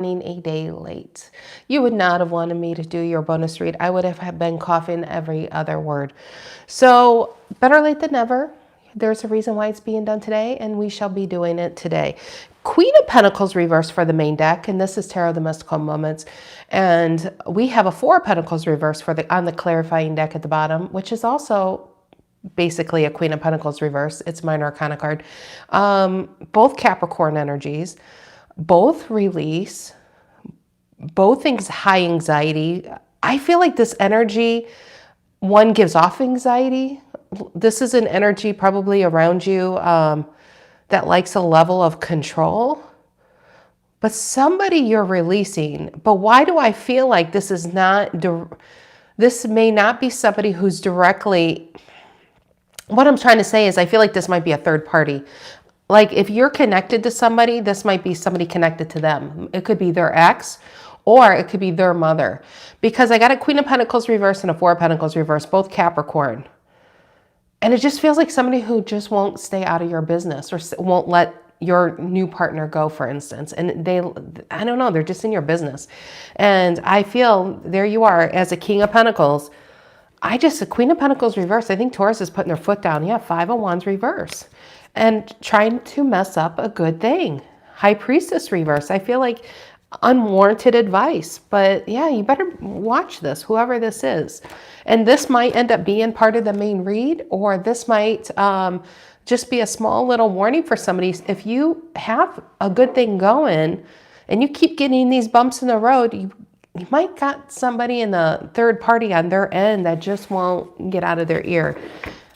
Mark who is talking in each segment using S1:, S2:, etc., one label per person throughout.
S1: a day late. You would not have wanted me to do your bonus read. I would have been coughing every other word. So better late than never. There's a reason why it's being done today, and we shall be doing it today. Queen of Pentacles reversed for the main deck, and this is Tarot the Mystical Moments. And we have a Four of Pentacles reversed for on the clarifying deck at the bottom, which is also basically a Queen of Pentacles reverse. It's minor arcana card. Both Capricorn energies, both release, both things high anxiety. I feel like this energy, one gives off anxiety. This is an energy probably around you that likes a level of control, but somebody you're releasing. But why do I feel like this is not, this may not be somebody who's directly, what I'm trying to say is I feel like this might be a third party. Like if you're connected to somebody, this might be somebody connected to them. It could be their ex, or it could be their mother. Because I got a Queen of Pentacles reverse and a Four of Pentacles reverse, both Capricorn. And it just feels like somebody who just won't stay out of your business or won't let your new partner go, for instance. And they, I don't know, they're just in your business. And I feel there you are as a King of Pentacles. A Queen of Pentacles reverse. I think Taurus is putting their foot down. Yeah, Five of Wands reverse. And trying to mess up a good thing. High Priestess reverse. I feel like unwarranted advice, but yeah, you better watch this, whoever this is. And this might end up being part of the main read, or this might just be a small little warning for somebody. If you have a good thing going and you keep getting these bumps in the road, you might got somebody in the third party on their end that just won't get out of their ear.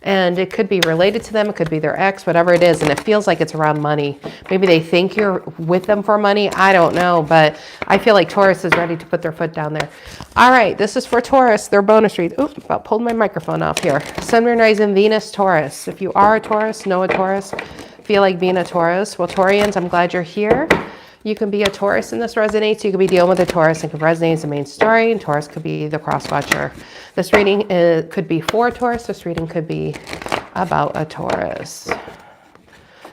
S1: And it could be related to them. It could be their ex, whatever it is. And it feels like it's around money. Maybe they think you're with them for money. I don't know. But I feel like Taurus is ready to put their foot down there. All right. This is for Taurus. Their bonus read. Oop, about pulled my microphone off here. Sun, Moon, Rising, Venus, Taurus. If you are a Taurus, know a Taurus, feel like being a Taurus. Well, Taurians, I'm glad you're here. You can be a Taurus and this resonates. You could be dealing with a Taurus and could resonate as the main story. And Taurus could be the cross watcher. This reading could be for Taurus. This reading could be about a Taurus.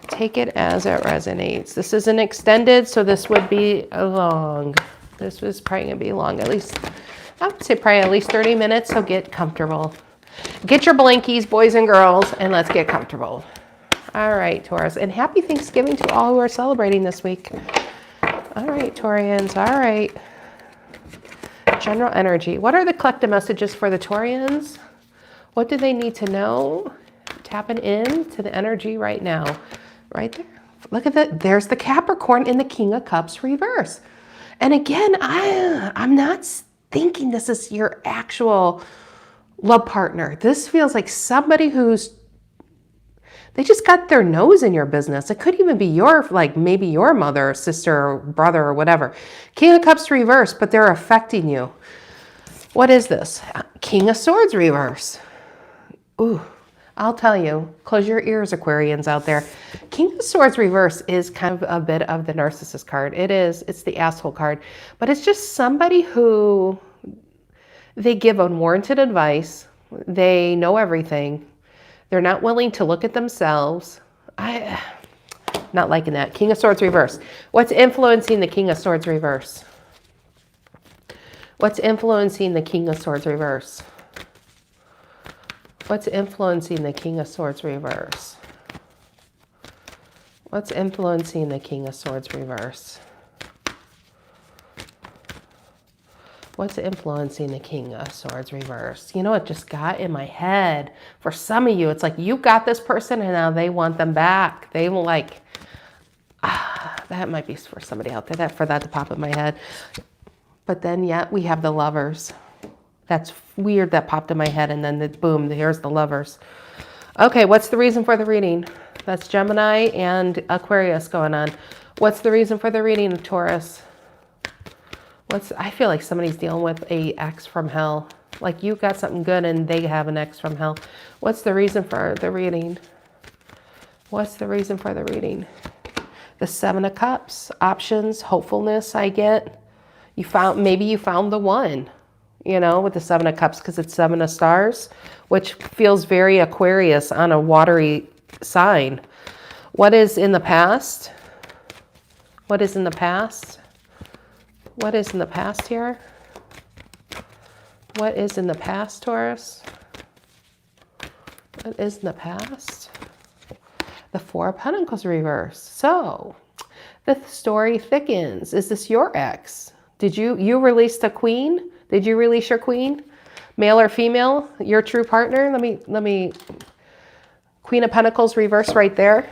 S1: Take it as it resonates. This isn't extended, so this would be long. This was probably going to be long, at least, I would say probably at least 30 minutes, so get comfortable. Get your blankies, boys and girls, and let's get comfortable. All right, Taurus. And happy Thanksgiving to all who are celebrating this week. All right, Taurians. All right. General energy. What are the collective messages for the Taurians? What do they need to know? Tapping in to the energy right now. Right there. Look at that. There's the Capricorn in the King of Cups reverse. And again, I'm not thinking this is your actual love partner. This feels like somebody who's, they just got their nose in your business. It could even be your, like maybe your mother or sister or brother or whatever. King of Cups reverse, but they're affecting you. What is this? King of Swords reverse. Ooh, I'll tell you, close your ears, Aquarians out there. King of Swords reverse is kind of a bit of the narcissist card. It is, it's the asshole card, but it's just somebody who, they give unwarranted advice. They know everything. They're not willing to look at themselves. Not liking that. King of Swords reverse. What's influencing the King of Swords reverse? What's influencing the King of Swords reverse? What's influencing the King of Swords reverse? What's influencing the King of Swords reverse? What's influencing the King of Swords reverse? You know, it just got in my head. For some of you, it's like you got this person and now they want them back. They will like, that might be for somebody out there, for that to pop in my head. But then yet we have the Lovers. That's weird that popped in my head, and then boom, here's the Lovers. Okay, what's the reason for the reading? That's Gemini and Aquarius going on. What's the reason for the reading of Taurus? I feel like somebody's dealing with a ex from hell. Like you got something good and they have an ex from hell. What's the reason for the reading? What's the reason for the reading? The Seven of Cups, options, hopefulness I get. Maybe you found the one, you know, with the Seven of Cups, because it's Seven of Stars, which feels very Aquarius on a watery sign. What is in the past? What is in the past? What is in the past here? What is in the past, Taurus? What is in the past? The Four of Pentacles reversed. So the story thickens. Is this your ex? Did you released a queen? Did you release your queen? Male or female? Your true partner? Let me. Queen of Pentacles reverse right there.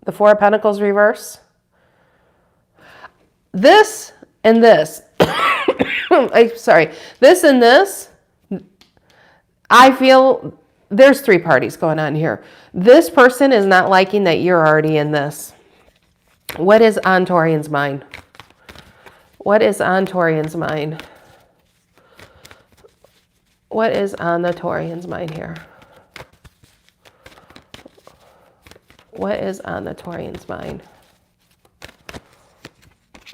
S1: The Four of Pentacles reverse. This and this. Sorry. This and this. I feel there's three parties going on here. This person is not liking that you're already in this. What is on Taurian's mind? What is on Taurian's mind? What is on the Taurian's mind here? What is on the Taurian's mind?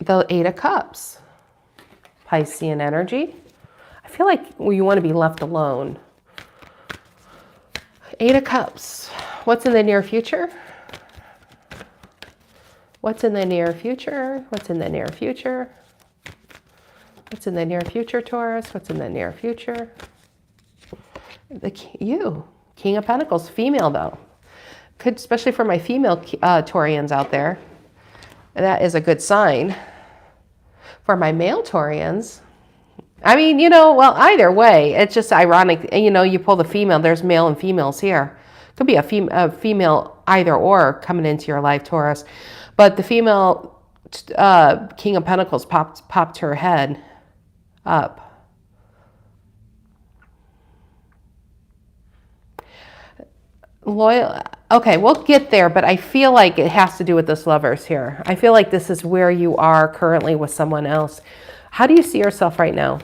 S1: The Eight of Cups. Piscean energy. I feel like you want to be left alone. Eight of Cups. What's in the near future? What's in the near future? What's in the near future? What's in the near future, Taurus? What's in the near future? You. King of Pentacles. Female, though. Could, especially for my female Taurians out there. That is a good sign. For my male Taurians, I mean, you know, well, either way, it's just ironic. You know, you pull the female, there's male and females here. Could be a female either or coming into your life, Taurus. But the female King of Pentacles popped her head up. Loyal. Okay, we'll get there, but I feel like it has to do with this Lovers here. I feel like this is where you are currently with someone else. How do you see yourself right now?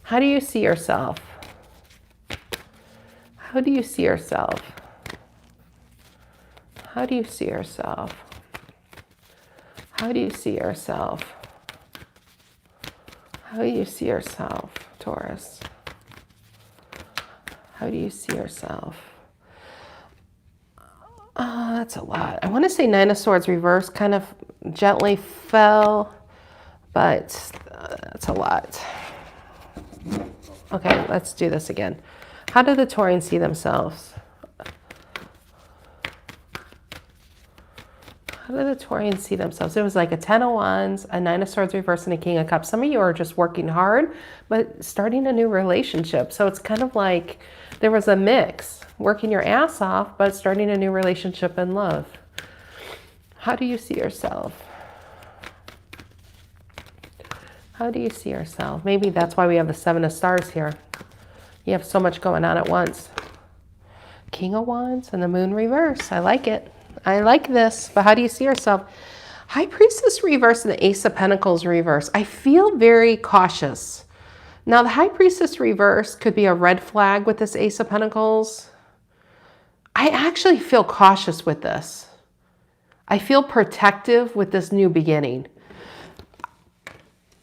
S1: How do you see yourself? How do you see yourself? How do you see yourself? How do you see yourself? How do you see yourself, Taurus? How do you see yourself? That's a lot. I want to say Nine of Swords reverse kind of gently fell, but that's a lot. Okay, let's do this again. How do the Taurians see themselves? How do the Taurians see themselves? It was like a 10 of Wands, a 9 of Swords reverse, and a King of Cups. Some of you are just working hard, but starting a new relationship. So it's kind of like there was a mix, working your ass off, but starting a new relationship in love. How do you see yourself? How do you see yourself? Maybe that's why we have the 7 of Stars here. You have so much going on at once. King of Wands and the Moon reverse. I like it. I like this, but how do you see yourself? High Priestess reverse and the Ace of Pentacles reverse. I feel very cautious. Now, the High Priestess reverse could be a red flag with this Ace of Pentacles. I actually feel cautious with this. I feel protective with this new beginning.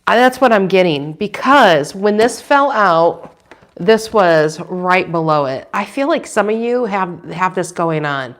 S1: That's what I'm getting, because when this fell out, this was right below it. I feel like some of you have this going on.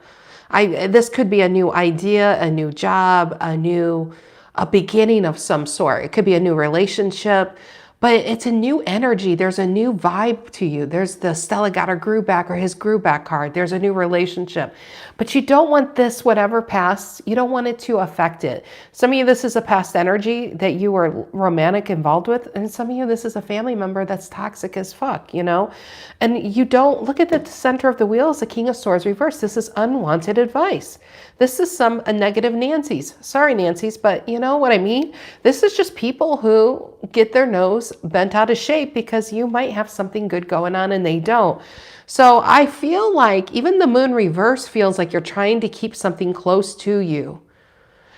S1: This could be a new idea, a new job, a beginning of some sort. It could be a new relationship, but it's a new energy. There's a new vibe to you. There's the Stella got her groove back or his groove back card. There's a new relationship, but you don't want this, whatever past, you don't want it to affect it. Some of you, this is a past energy that you were romantic involved with. And some of you, this is a family member that's toxic as fuck, you know? And you don't look at the center of the wheel as the King of Swords reverse. This is unwanted advice. This is a negative Nancy's. Sorry, Nancy's, but you know what I mean? This is just people who get their nose bent out of shape because you might have something good going on and they don't. So I feel like even the Moon reverse feels like you're trying to keep something close to you.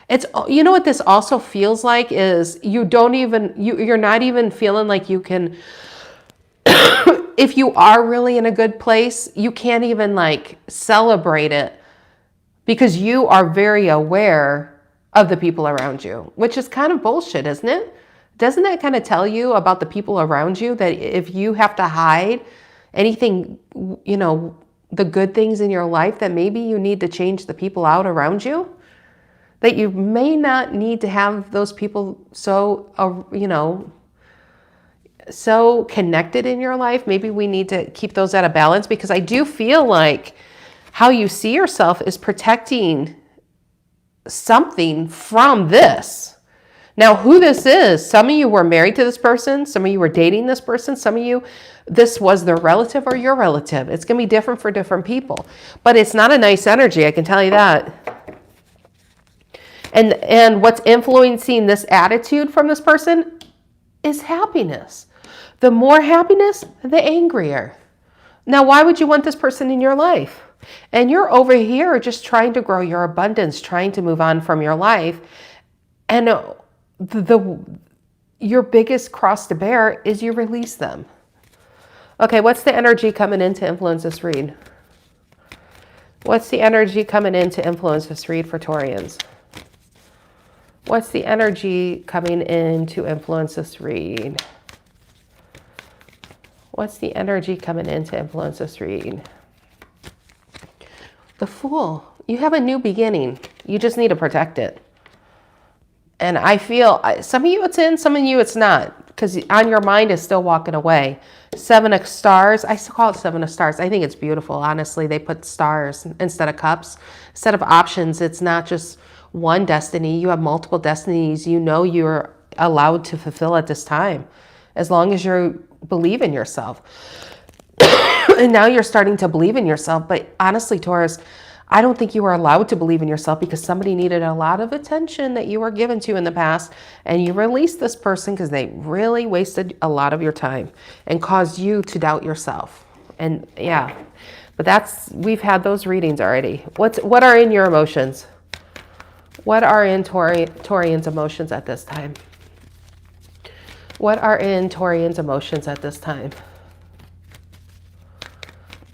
S1: It's, you know what this also feels like is you're not even feeling like you can, if you are really in a good place, you can't even like celebrate it because you are very aware of the people around you, which is kind of bullshit, isn't it? Doesn't that kind of tell you about the people around you that if you have to hide anything, you know, the good things in your life, that maybe you need to change the people out around you? that you may not need to have those people so, so connected in your life. Maybe we need to keep those at a balance, because I do feel like how you see yourself is protecting something from this. Now, who this is, some of you were married to this person, some of you were dating this person, some of you, this was their relative or your relative. It's going to be different for different people, but it's not a nice energy, I can tell you that. And what's influencing this attitude from this person is happiness. The more happiness, the angrier. Now, why would you want this person in your life? And you're over here just trying to grow your abundance, trying to move on from your life. And your biggest cross to bear is you release them. Okay, what's the energy coming in to influence this read? What's the energy coming in to influence this read for Taurians? What's the energy coming in to influence this read? What's the energy coming in to influence this read? The Fool. You have a new beginning. You just need to protect it. And I feel, some of you it's in, some of you it's not, because on your mind is still walking away. 7 of Stars. I still call it 7 of Stars. I think it's beautiful. Honestly, they put stars instead of cups. Instead of options, it's not just one destiny. You have multiple destinies. You know you're allowed to fulfill at this time, as long as you believe in yourself. And now you're starting to believe in yourself. But honestly, Taurus, I don't think you were allowed to believe in yourself, because somebody needed a lot of attention that you were given to in the past, and you released this person because they really wasted a lot of your time and caused you to doubt yourself. And yeah, but we've had those readings already. What are in your emotions? What are in Taurian's emotions at this time? What are in Taurian's emotions at this time?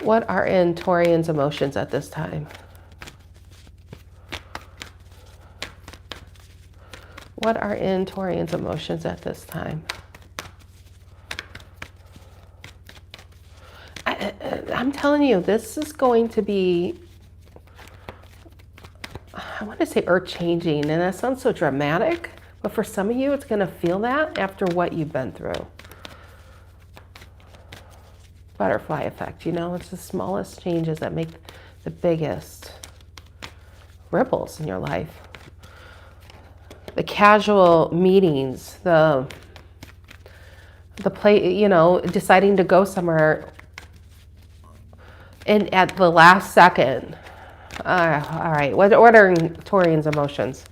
S1: What are in Taurian's emotions at this time? What are in Taurian's emotions at this time? I'm telling you, this is going to be, I want to say earth-changing, and that sounds so dramatic, but for some of you, it's going to feel that after what you've been through. Butterfly effect, it's the smallest changes that make the biggest ripples in your life. The casual meetings, the play, deciding to go somewhere and at the last second. All right, what are in Taurian's emotions?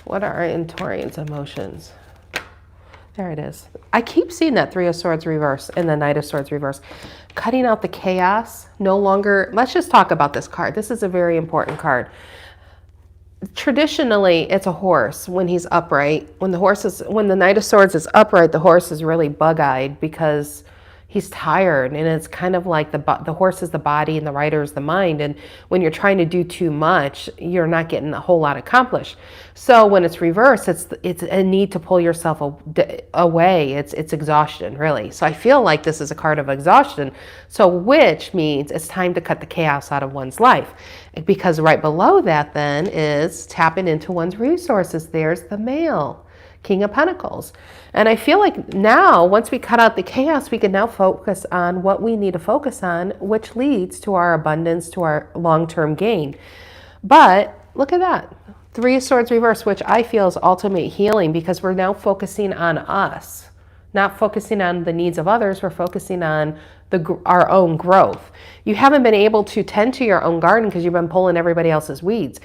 S1: What are in Taurian's emotions? There it is. I keep seeing that 3 of Swords reverse and the Knight of Swords reverse. Cutting out the chaos. No longer, let's just talk about this card. This is a very important card. Traditionally, it's a horse when he's upright. When the Knight of Swords is upright, the horse is really bug-eyed because he's tired, and it's kind of like the horse is the body and the rider is the mind. And when you're trying to do too much, you're not getting a whole lot accomplished. So when it's reversed, it's a need to pull yourself away. It's exhaustion, really. So I feel like this is a card of exhaustion. So which means it's time to cut the chaos out of one's life, because right below that then is tapping into one's resources. There's the male, King of Pentacles. And I feel like now, once we cut out the chaos, we can now focus on what we need to focus on, which leads to our abundance, to our long-term gain. But look at that. 3 of Swords reverse, which I feel is ultimate healing, because we're now focusing on us, not focusing on the needs of others. We're focusing on our own growth. You haven't been able to tend to your own garden because you've been pulling everybody else's weeds.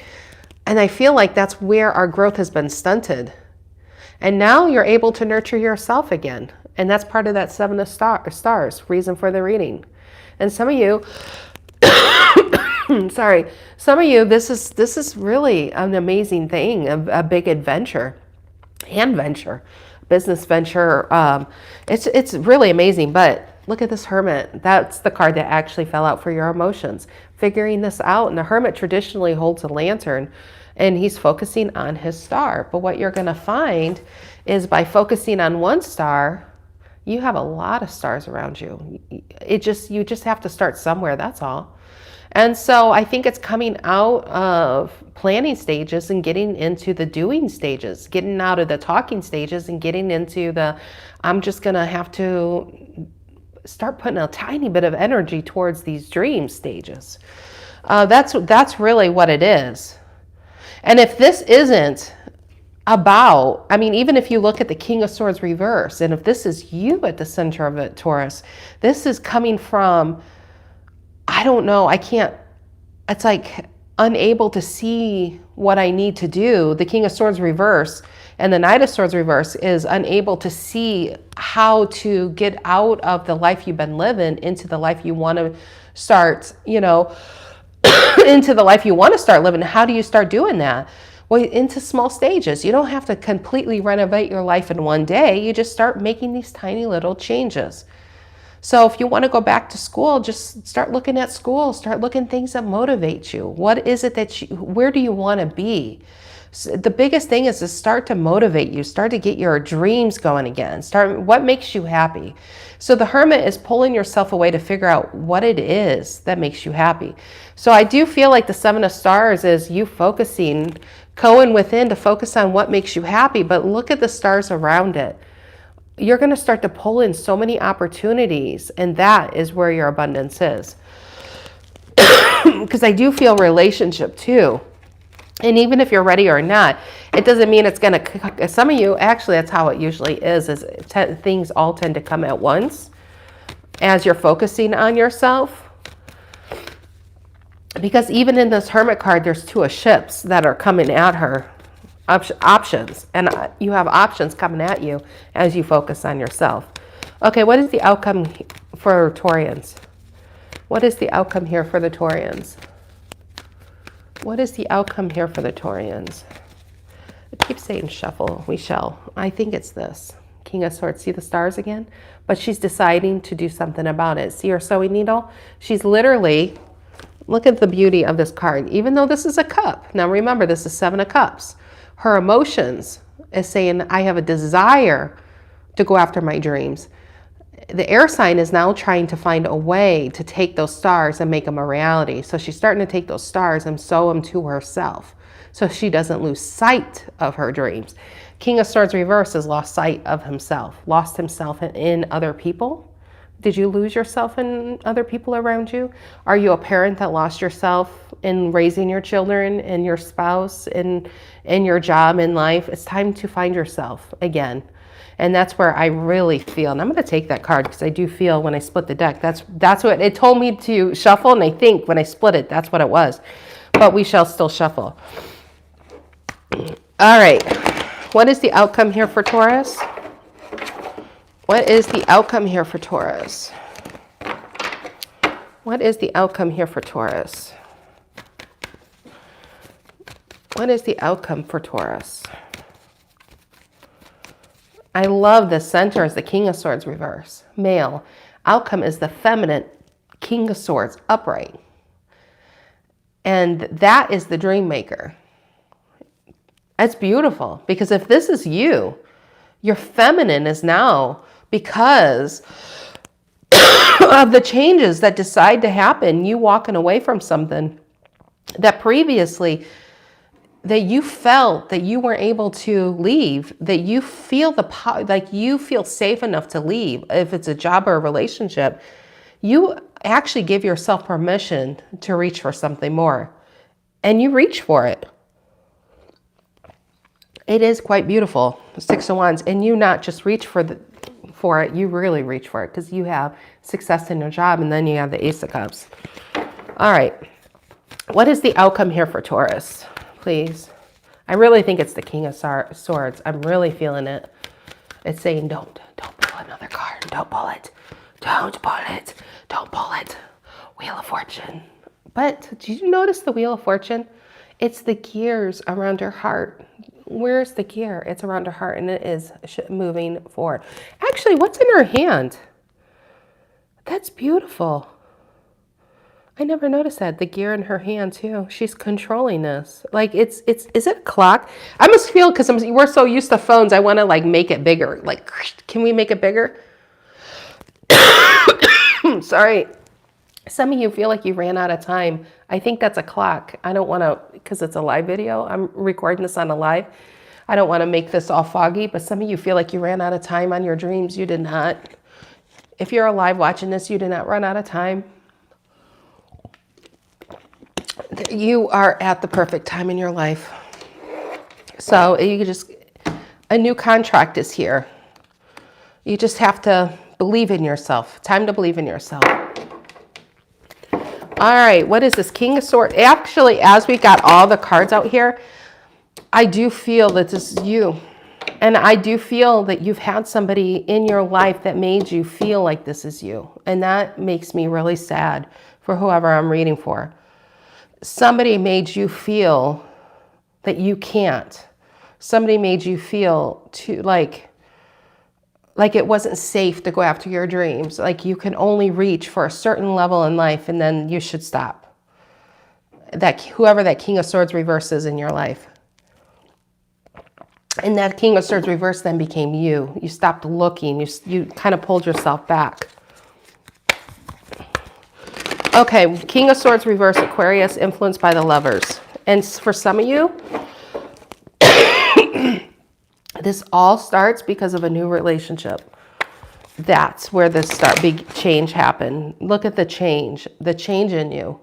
S1: And I feel like that's where our growth has been stunted. And now you're able to nurture yourself again. And that's part of that 7 of Stars, reason for the reading. And some of you, sorry, some of you, this is really an amazing thing, a big adventure, business venture. It's really amazing. But look at this Hermit. That's the card that actually fell out for your emotions. Figuring this out. And the Hermit traditionally holds a lantern, and he's focusing on his star. But what you're going to find is by focusing on one star, you have a lot of stars around you. You just have to start somewhere, that's all. And so I think it's coming out of planning stages and getting into the doing stages, getting out of the talking stages and getting into the, I'm just going to have to start putting a tiny bit of energy towards these dream stages. That's really what it is. And if this isn't about, I mean, even if you look at the King of Swords reverse, and if this is you at the center of it, Taurus, this is coming from, I don't know, I can't, it's like unable to see what I need to do. The King of Swords reverse and the Knight of Swords reverse is unable to see how to get out of the life you've been living into the life you want to start, you know, into the life you want to start living. How do you start doing that? Well, into small stages. You don't have to completely renovate your life in one day. You just start making these tiny little changes. So if you want to go back to school, just start looking at school, start looking at things that motivate you. What is it that where do you want to be? So the biggest thing is to start to motivate you, start to get your dreams going again, what makes you happy. So the Hermit is pulling yourself away to figure out what it is that makes you happy. So I do feel like the Seven of Stars is you focusing, going within to focus on what makes you happy, but look at the stars around it. You're going to start to pull in so many opportunities, and that is where your abundance is. Because I do feel relationship too. And even if you're ready or not, it doesn't mean it's going to, some of you, actually that's how it usually is things all tend to come at once as you're focusing on yourself. Because even in this Hermit card, there's two of ships that are coming at her. Options, and you have options coming at you as you focus on yourself. Okay, what is the outcome for Taurians? What is the outcome here for the Taurians? What is the outcome here for the Taurians? I keep saying shuffle, we shall. I think it's this. King of Swords, see the stars again? But she's deciding to do something about it. See her sewing needle? She's literally, look at the beauty of this card. Even though this is a cup. Now remember, this is Seven of Cups. Her emotions is saying, I have a desire to go after my dreams. The air sign is now trying to find a way to take those stars and make them a reality. So she's starting to take those stars and sew them to herself so she doesn't lose sight of her dreams. King of Swords reverse has lost sight of himself, lost himself in other people. Did you lose yourself in other people around you? Are you a parent that lost yourself in raising your children and your spouse and your job in life? It's time to find yourself again. And that's where I really feel, and I'm going to take that card because I do feel when I split the deck, that's what it told me to shuffle, and I think when I split it, that's what it was. But we shall still shuffle. All right. What is the outcome here for Taurus? What is the outcome here for Taurus? What is the outcome here for Taurus? What is the outcome for Taurus? I love the center is the King of Swords reverse. Male. Outcome is the feminine King of Swords upright. And that is the dream maker. That's beautiful because if this is you, your feminine is now, because of the changes that decide to happen, you walking away from something that previously that you felt that you weren't able to leave, that you feel like you feel safe enough to leave. If it's a job or a relationship, you actually give yourself permission to reach for something more, and you reach for it. It is quite beautiful, Six of Wands, and you not just reach for it, you really reach for it because you have success in your job, and then you have the Ace of Cups. All right, what is the outcome here for Taurus, please? I really think it's the King of Swords. I'm really feeling it. It's saying don't pull another card. Don't pull it. Don't pull it. Don't pull it. Wheel of Fortune. But did you notice the Wheel of Fortune? It's the gears around her heart. Where's the gear? It's around her heart, and it is moving forward. Actually, what's in her hand? That's beautiful. I never noticed that. The gear in her hand, too. She's controlling this. Like, is it a clock? I must feel, because we're so used to phones, I want to, like, make it bigger. Like, can we make it bigger? Sorry. Some of you feel like you ran out of time. I think that's a clock. I don't want to, because it's a live video. I'm recording this on a live. I don't want to make this all foggy, but some of you feel like you ran out of time on your dreams. You did not. If you're alive watching this, you did not run out of time. You are at the perfect time in your life. So you just, a new contract is here. You just have to believe in yourself. Time to believe in yourself. All right, what is this? King of Swords. Actually, as we got all the cards out here, I do feel that this is you. And I do feel that you've had somebody in your life that made you feel like this is you. And that makes me really sad for whoever I'm reading for. Somebody made you feel that you can't. Somebody made you feel like it wasn't safe to go after your dreams. Like you can only reach for a certain level in life and then you should stop. That whoever that King of Swords reverse is in your life. And that King of Swords reverse then became you. You stopped looking. You kind of pulled yourself back. Okay, King of Swords reverse, Aquarius, influenced by the Lovers. And for some of you, this all starts because of a new relationship. That's where this big change happened. Look at the change in you.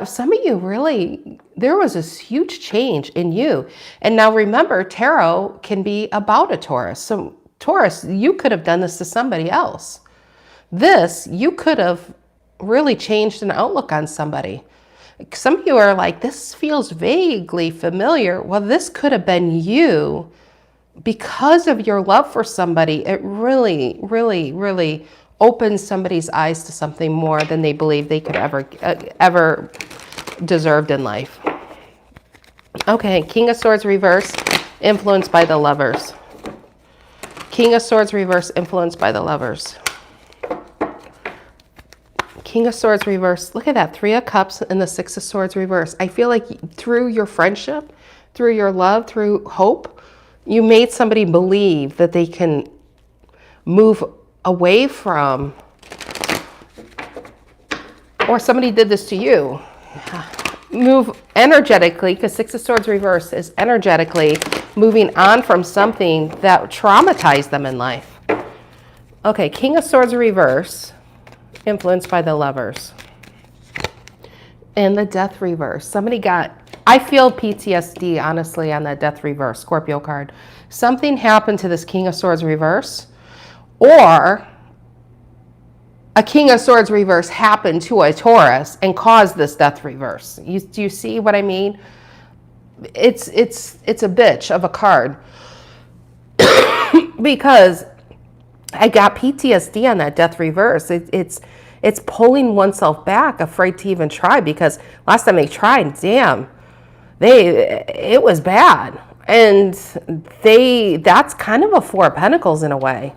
S1: Some of you really, there was this huge change in you. And now remember, tarot can be about a Taurus. So Taurus, you could have done this to somebody else. This, you could have really changed an outlook on somebody. Some of you are like, this feels vaguely familiar. Well, this could have been you. Because of your love for somebody, it really, really, really opens somebody's eyes to something more than they believe they could ever deserved in life. Okay, King of Swords reverse, influenced by the Lovers. King of Swords reverse, influenced by the Lovers. King of Swords reverse. Look at that, 3 of Cups and the 6 of Swords reverse. I feel like through your friendship, through your love, through hope, you made somebody believe that they can move away from, or somebody did this to you. Move energetically, because 6 of Swords reverse is energetically moving on from something that traumatized them in life. Okay, King of Swords reverse, influenced by the Lovers. And the Death reverse. Somebody got, I feel PTSD, honestly, on that Death reverse, Scorpio card. Something happened to this King of Swords reverse, or a King of Swords reverse happened to a Taurus and caused this Death reverse. Do you see what I mean? It's a bitch of a card. Because I got PTSD on that Death reverse. It's pulling oneself back, afraid to even try, because last time they tried, damn, it was bad. And that's kind of a 4 of Pentacles in a way,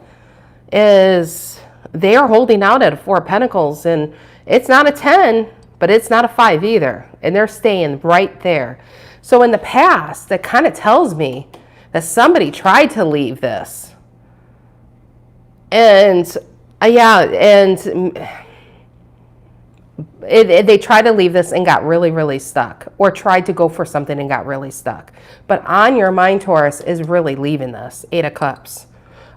S1: is they are holding out at a 4 of Pentacles, and it's not a 10, but it's not a 5 either. And they're staying right there. So in the past, that kind of tells me that somebody tried to leave this. And they tried to leave this and got really, really stuck, or tried to go for something and got really stuck. But on your mind, Taurus, is really leaving this, 8 of Cups.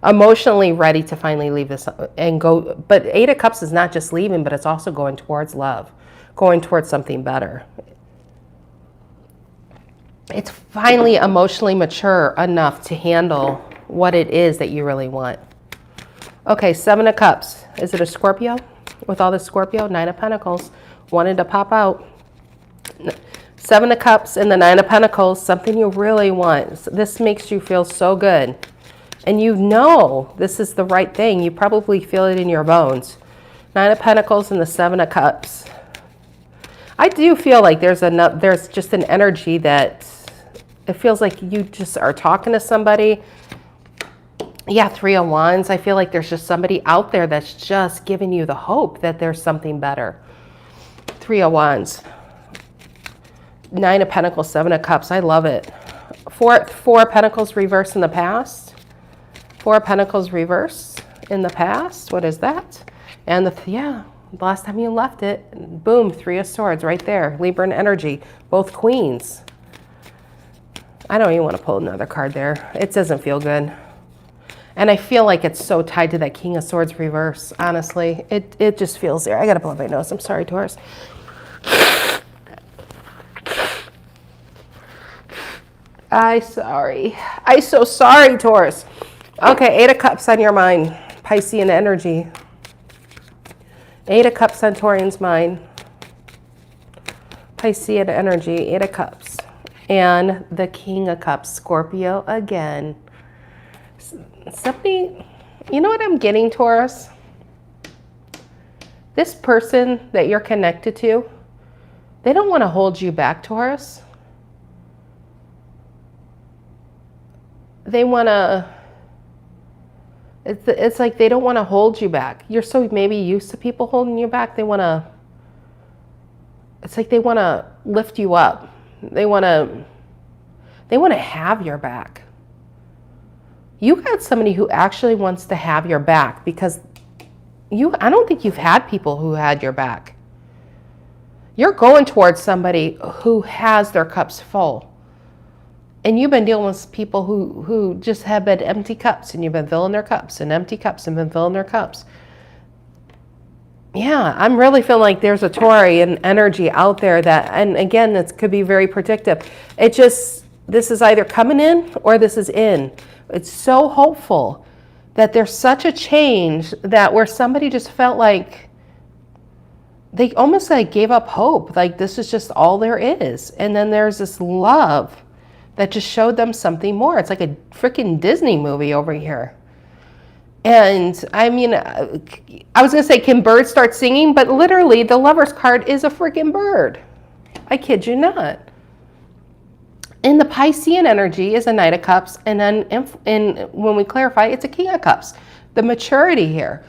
S1: Emotionally ready to finally leave this and go. But 8 of Cups is not just leaving, but it's also going towards love, going towards something better. It's finally emotionally mature enough to handle what it is that you really want. Okay, 7 of Cups. Is it a Scorpio? With all the Scorpio, 9 of Pentacles. Wanted to pop out. 7 of Cups and the 9 of Pentacles, something you really want. This makes you feel so good. And you know this is the right thing. You probably feel it in your bones. 9 of Pentacles and the 7 of Cups. I do feel like there's just an energy that it feels like you just are talking to somebody. Yeah, 3 of Wands. I feel like there's just somebody out there that's just giving you the hope that there's something better. 3 of Wands. 9 of Pentacles, 7 of Cups. I love it. 4 of Pentacles reverse in the past. 4 of Pentacles reverse in the past. What is that? And The last time you left it, boom, 3 of Swords right there. Libra and energy, both queens. I don't even want to pull another card there. It doesn't feel good. And I feel like it's so tied to that King of Swords reverse, honestly. It just feels there. I got to blow my nose. I'm sorry, Taurus. I'm so sorry, Taurus. Okay, 8 of Cups on your mind. Piscean energy. 8 of Cups on Taurian's mind. Piscean energy, 8 of Cups. And the King of Cups, Scorpio again. Somebody, you know what I'm getting, Taurus? This person that you're connected to, they don't want to hold you back, Taurus. They want to, it's like they don't want to hold you back. You're so maybe used to people holding you back. They want to, it's like they want to lift you up. They want to have your back. You got somebody who actually wants to have your back because I don't think you've had people who had your back. You're going towards somebody who has their cups full. And you've been dealing with people who just have been empty cups, and you've been filling their cups and empty cups and been filling their cups. Yeah, I'm really feeling like there's a Taurian energy out there that, and again, this could be very predictive. This is either coming in or this is in. It's so hopeful that there's such a change that where somebody just felt like they almost like gave up hope. Like this is just all there is. And then there's this love that just showed them something more. It's like a freaking Disney movie over here. And I mean, I was going to say, can birds start singing? But literally, the Lover's card is a freaking bird. I kid you not. And the Piscean energy is a Knight of Cups. And then when we clarify, it's a King of Cups. The maturity here.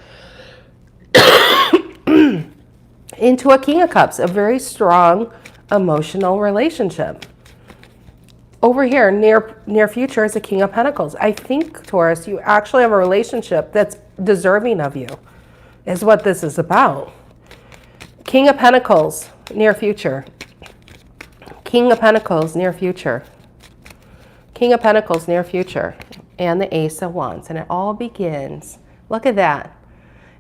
S1: Into a King of Cups, a very strong emotional relationship. Over here, near future, is a King of Pentacles. I think, Taurus, you actually have a relationship that's deserving of you, is what this is about. King of Pentacles, near future. King of Pentacles, near future. King of Pentacles, near future. And the Ace of Wands. And it all begins. Look at that.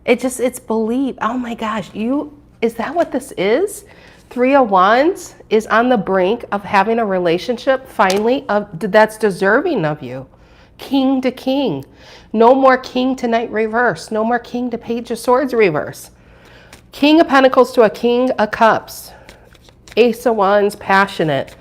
S1: It's belief. Oh my gosh, is that what this is? 3 of Wands is on the brink of having a relationship, finally, that's deserving of you. King to King. No more King to Knight reverse. No more King to Page of Swords reverse. King of Pentacles to a King of Cups. Ace of Wands, passionate.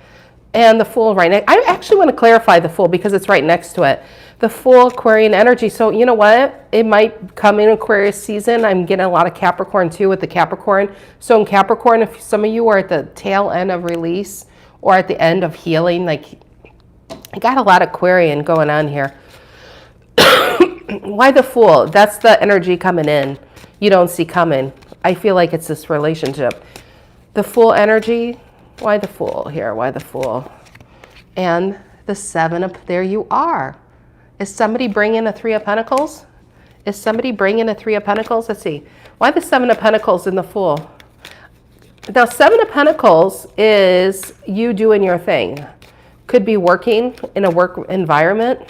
S1: And the Fool right next. I actually want to clarify the Fool because it's right next to it. The Fool, Aquarian energy. So you know what? It might come in Aquarius season. I'm getting a lot of Capricorn too with the Capricorn. So in Capricorn, if some of you are at the tail end of release or at the end of healing, like I got a lot of Aquarian going on here. Why the Fool? That's the energy coming in. You don't see coming. I feel like it's this relationship. The Fool energy. Why the Fool here? Why the Fool? And the 7 of, there you are. Is somebody bringing a 3 of Pentacles? Is somebody bringing a 3 of Pentacles? Let's see. Why the 7 of Pentacles in the Fool? Now, 7 of Pentacles is you doing your thing. Could be working in a work environment.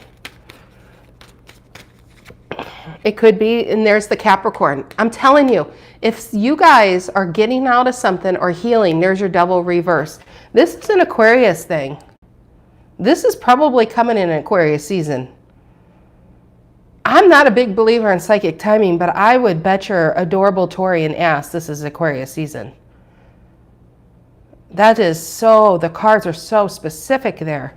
S1: It could be, and there's the Capricorn. I'm telling you, if you guys are getting out of something or healing, there's your Devil reverse. This is an Aquarius thing. This is probably coming in Aquarius season. I'm not a big believer in psychic timing, but I would bet your adorable Taurian ass this is Aquarius season. That is so, the cards are so specific there.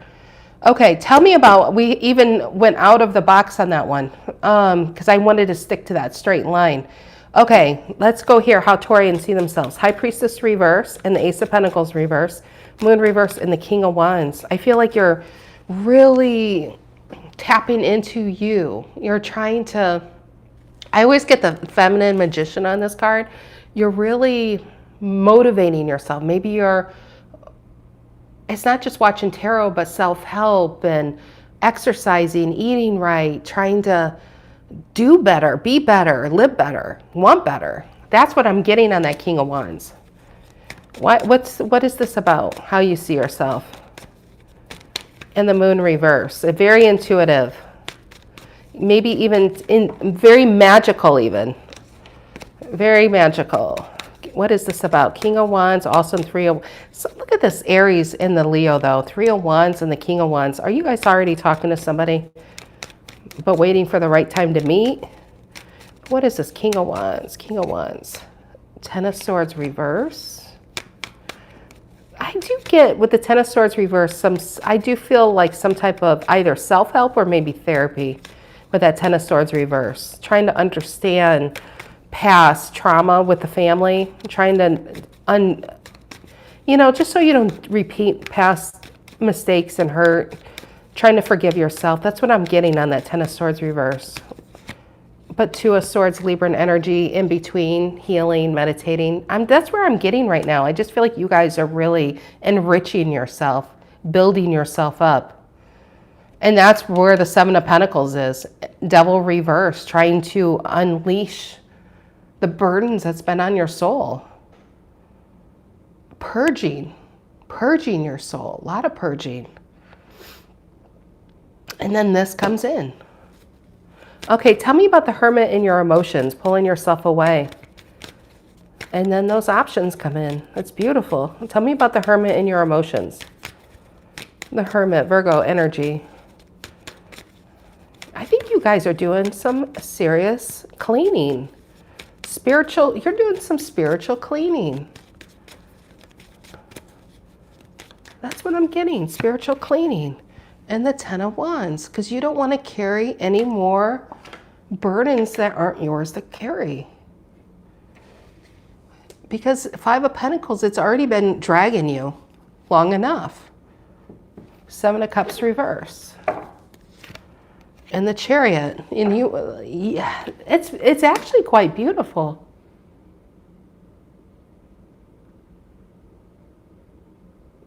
S1: Okay, tell me about, we even went out of the box on that one because I wanted to stick to that straight line. Okay, let's go here, how Taurians see themselves. High Priestess reverse and the Ace of Pentacles reverse. Moon reverse and the King of Wands. I feel like you're really tapping into you. You're trying to, I always get the feminine magician on this card. You're really motivating yourself. Maybe it's not just watching tarot, but self-help and exercising, eating right, trying to do better, be better, live better, want better. That's what I'm getting on that King of Wands. What is this about? How you see yourself? And the Moon reverse. Very intuitive. Maybe even very magical even. Very magical. What is this about? King of Wands, also in 3 of... So look at this Aries in the Leo though. 3 of Wands and the King of Wands. Are you guys already talking to somebody but waiting for the right time to meet? What is this? King of Wands. King of Wands. 10 of Swords reverse. I do get with the 10 of Swords reverse, I do feel like some type of either self-help or maybe therapy with that 10 of Swords reverse. Trying to understand past trauma with the family. Trying to, just so you don't repeat past mistakes and hurt. Trying to forgive yourself. That's what I'm getting on that 10 of Swords reverse. But 2 of Swords, Libran energy in between, healing, meditating. That's where I'm getting right now. I just feel like you guys are really enriching yourself, building yourself up. And that's where the 7 of Pentacles is. Devil reverse, trying to unleash the burdens that's been on your soul. Purging your soul. A lot of purging. And then this comes in. Okay, tell me about the Hermit in your emotions, pulling yourself away. And then those options come in. That's beautiful. Tell me about the Hermit in your emotions. The Hermit, Virgo energy. I think you guys are doing some serious cleaning. You're doing some spiritual cleaning. That's what I'm getting, spiritual cleaning. And the 10 of Wands, because you don't want to carry any more burdens that aren't yours to carry. Because 5 of Pentacles, it's already been dragging you long enough. 7 of Cups reverse. And the Chariot. And it's actually quite beautiful.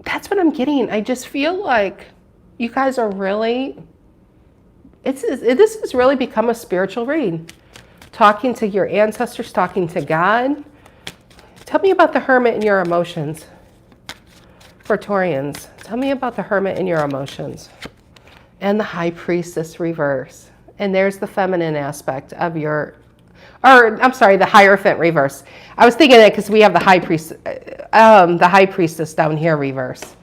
S1: That's what I'm getting. I just feel like you guys are really, this has really become a spiritual read. Talking to your ancestors, talking to God. Tell me about the Hermit in your emotions. For Taurians, tell me about the Hermit in your emotions. And the High Priestess reverse. And there's the feminine aspect of the Hierophant reverse. I was thinking that because we have the High Priestess down here reverse.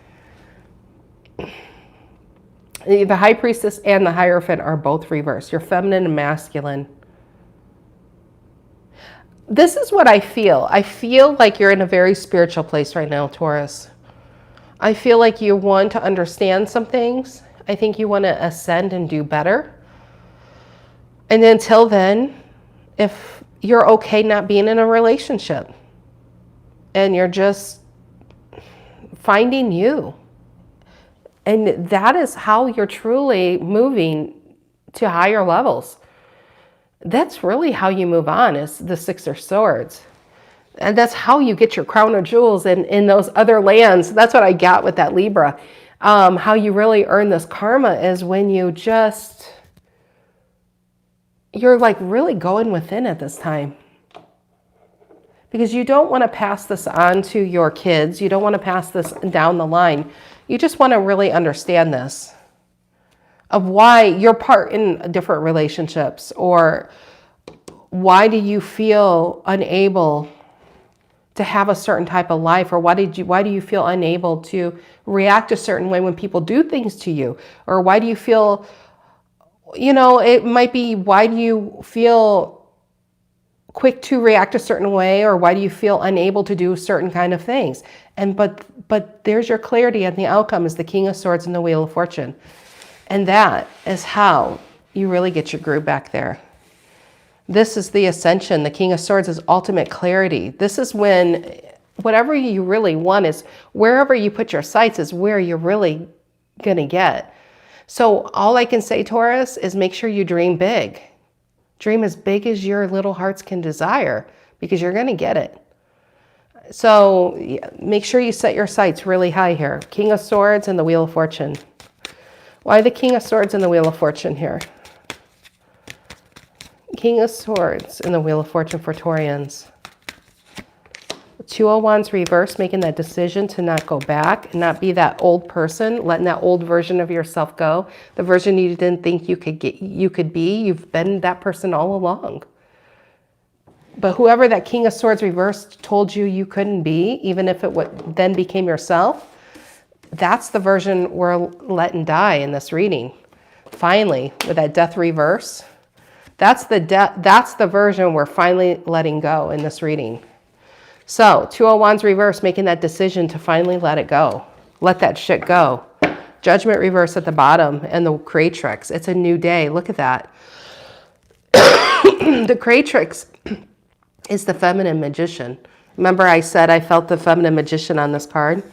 S1: The High Priestess and the Hierophant are both reversed. You're feminine and masculine. This is what I feel. I feel like you're in a very spiritual place right now, Taurus. I feel like you want to understand some things. I think you want to ascend and do better. And until then, if you're okay not being in a relationship and you're just finding you. And that is how you're truly moving to higher levels. That's really how you move on, is the 6 of Swords. And that's how you get your crown of jewels in those other lands. That's what I got with that Libra. How you really earn this karma is when you're like really going within at this time. Because you don't want to pass this on to your kids. You don't want to pass this down the line. You just want to really understand this. Of why you're part in different relationships, or why do you feel unable to have a certain type of life, or why do you feel unable to react a certain way when people do things to you, or why do you feel, it might be, why do you feel quick to react a certain way, or why do you feel unable to do certain kind of things? And but there's your clarity, and the outcome is the King of Swords and the Wheel of Fortune. And that is how you really get your groove back there. This is the ascension. The King of Swords is ultimate clarity. This is when whatever you really want is, wherever you put your sights is where you're really going to get. So all I can say, Taurus, is make sure you dream big. Dream as big as your little hearts can desire, because you're going to get it. So make sure you set your sights really high here. King of Swords and the Wheel of Fortune. Why the King of Swords and the Wheel of Fortune here? King of Swords and the Wheel of Fortune for Taurians. Two of Wands reverse, making that decision to not go back and not be that old person, letting that old version of yourself go. The version you didn't think you could be. You've been that person all along. But whoever that King of Swords reversed told you you couldn't be, even if it then became yourself, that's the version we're letting die in this reading. Finally, with that Death reverse, that's the version we're finally letting go in this reading. So, Two of Wands reverse, making that decision to finally let it go. Let that shit go. Judgment reverse at the bottom and the creatrix. It's a new day. Look at that. The creatrix is the feminine magician. Remember I said I felt the feminine magician on this card?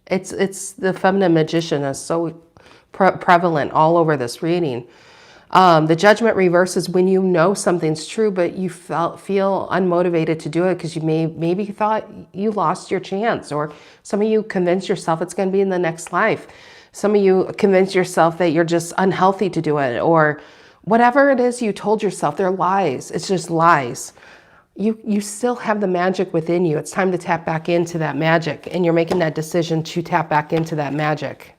S1: It's the feminine magician is so prevalent all over this reading. The judgment reverse is when you know something's true, but you feel unmotivated to do it because you maybe thought you lost your chance, or some of you convinced yourself it's going to be in the next life. Some of you convinced yourself that you're just unhealthy to do it, or whatever it is you told yourself. They're lies. It's just lies. You still have the magic within you. It's time to tap back into that magic, and you're making that decision to tap back into that magic.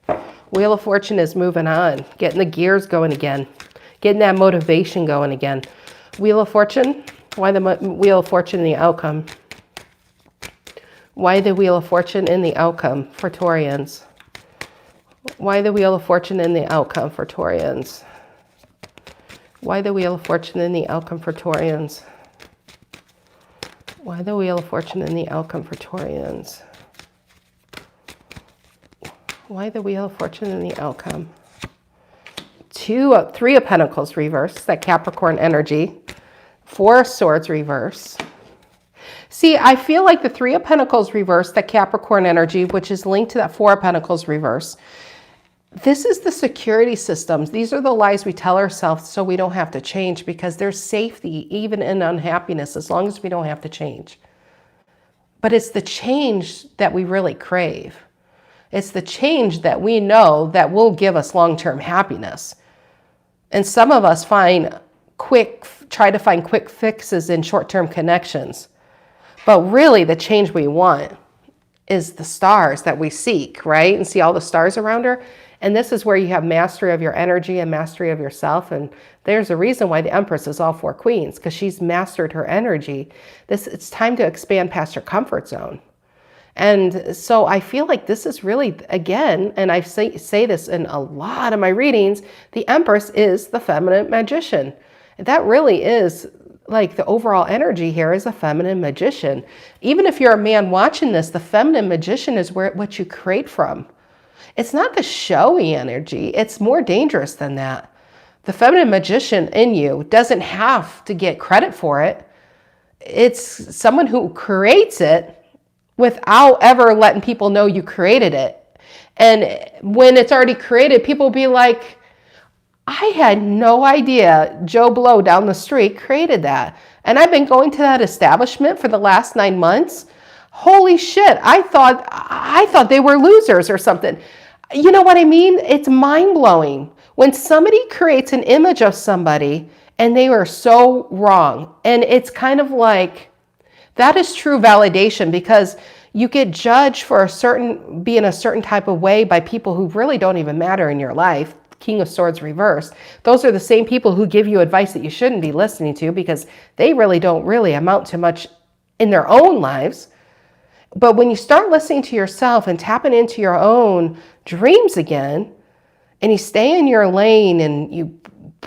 S1: Wheel of Fortune is moving on, getting the gears going again, getting that motivation going again. Wheel of Fortune, why the Wheel of Fortune in the outcome? Why the Wheel of Fortune in the outcome for Taurians? Why the Wheel of Fortune in the outcome for Taurians? Why the Wheel of Fortune in the outcome for Taurians? Why the Wheel of Fortune in the outcome for Taurians? Why the Wheel of Fortune in the outcome? Three of Pentacles reverse, that Capricorn energy. Four of Swords reverse. See, I feel like the Three of Pentacles reverse, that Capricorn energy, which is linked to that Four of Pentacles reverse. This is the security systems. These are the lies we tell ourselves so we don't have to change, because there's safety even in unhappiness as long as we don't have to change. But it's the change that we really crave. It's the change that we know that will give us long-term happiness. And some of us try to find quick fixes in short-term connections. But really the change we want is the stars that we seek, right? And see all the stars around her. And this is where you have mastery of your energy and mastery of yourself. And there's a reason why the Empress is all four queens, because she's mastered her energy. It's time to expand past her comfort zone. And so I feel like this is really, again, and I say this in a lot of my readings, the Empress is the feminine magician. That really is like the overall energy here is a feminine magician. Even if you're a man watching this, the feminine magician is what you create from. It's not the showy energy. It's more dangerous than that. The feminine magician in you doesn't have to get credit for it. It's someone who creates it without ever letting people know you created it. And when it's already created, people will be like, I had no idea Joe Blow down the street created that. And I've been going to that establishment for the last 9 months. Holy shit, I thought they were losers or something. You know what I mean? It's mind-blowing. When somebody creates an image of somebody and they are so wrong, and it's kind of like, that is true validation, because you get judged for being a certain type of way by people who really don't even matter in your life. King of Swords reversed. Those are the same people who give you advice that you shouldn't be listening to, because they don't really amount to much in their own lives. But when you start listening to yourself and tapping into your own dreams again, and you stay in your lane, and you,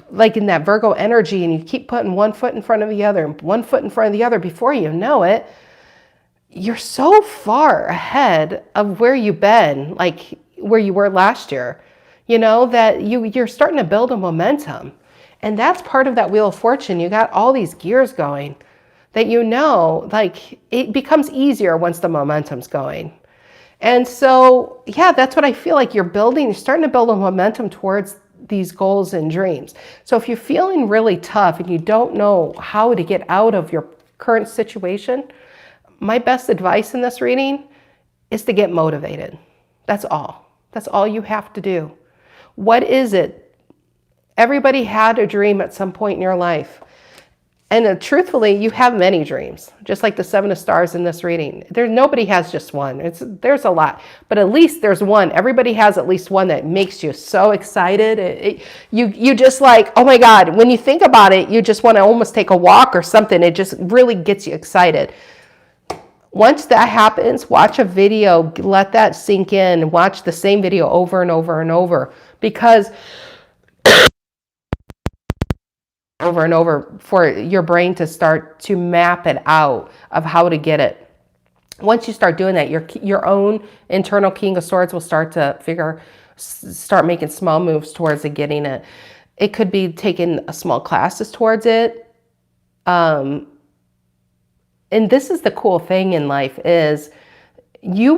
S1: like in that Virgo energy, and you keep putting one foot in front of the other and one foot in front of the other, before you know it, you're so far ahead of where you've been, like where you were last year, you know, that you're starting to build a momentum. And that's part of that Wheel of Fortune. You got all these gears going that, you know, like it becomes easier once the momentum's going. And so, yeah, that's what I feel like you're starting to build a momentum towards these goals and dreams. So if you're feeling really tough and you don't know how to get out of your current situation, my best advice in this reading is to get motivated. That's all. That's all you have to do. What is it? Everybody had a dream at some point in your life. And truthfully, you have many dreams, just like the 7 of stars in this reading. Nobody has just one. There's a lot, but at least there's one. Everybody has at least one that makes you so excited. You just like, oh my God, when you think about it, you just want to almost take a walk or something. It just really gets you excited. Once that happens, watch a video, let that sink in, watch the same video over and over and over, because over and over for your brain to start to map it out of how to get it. Once you start doing that, your own internal King of Swords will start making small moves towards it, getting it. It could be taking a small classes towards it. And this is the cool thing in life is you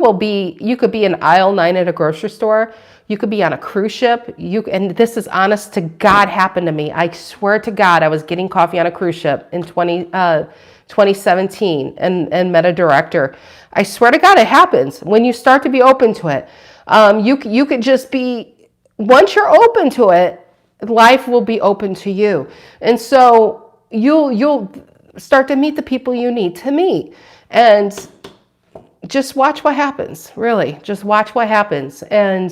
S1: could be in aisle 9 at a grocery store. You could be on a cruise ship. And this is honest to God happened to me. I swear to God, I was getting coffee on a cruise ship in 2017 and met a director. I swear to God, it happens when you start to be open to it. You could just be, once you're open to it, life will be open to you. And so you'll start to meet the people you need to meet. And just watch what happens, really. Just watch what happens. And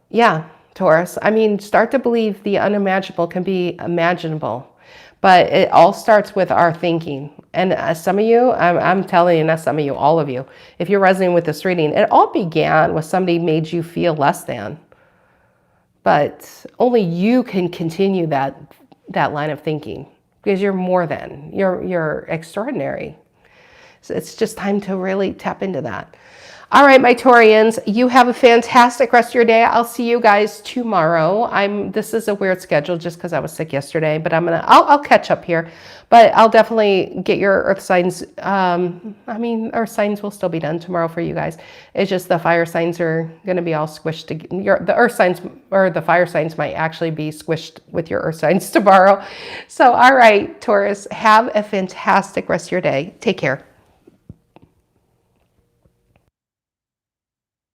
S1: yeah, Taurus, I mean, start to believe the unimaginable can be imaginable. But it all starts with our thinking. And some of you, I'm telling you, not some of you, all of you, if you're resonating with this reading, it all began with somebody made you feel less than. But only you can continue that line of thinking because you're more than. You're extraordinary. So it's just time to really tap into that. All right, my Taurians, you have a fantastic rest of your day. I'll see you guys tomorrow. This is a weird schedule just because I was sick yesterday, but I'll catch up here. But I'll definitely get your earth signs. Earth signs will still be done tomorrow for you guys. It's just the fire signs are going to be all squished. The earth signs or the fire signs might actually be squished with your earth signs tomorrow. So, all right, Taurus, have a fantastic rest of your day. Take care.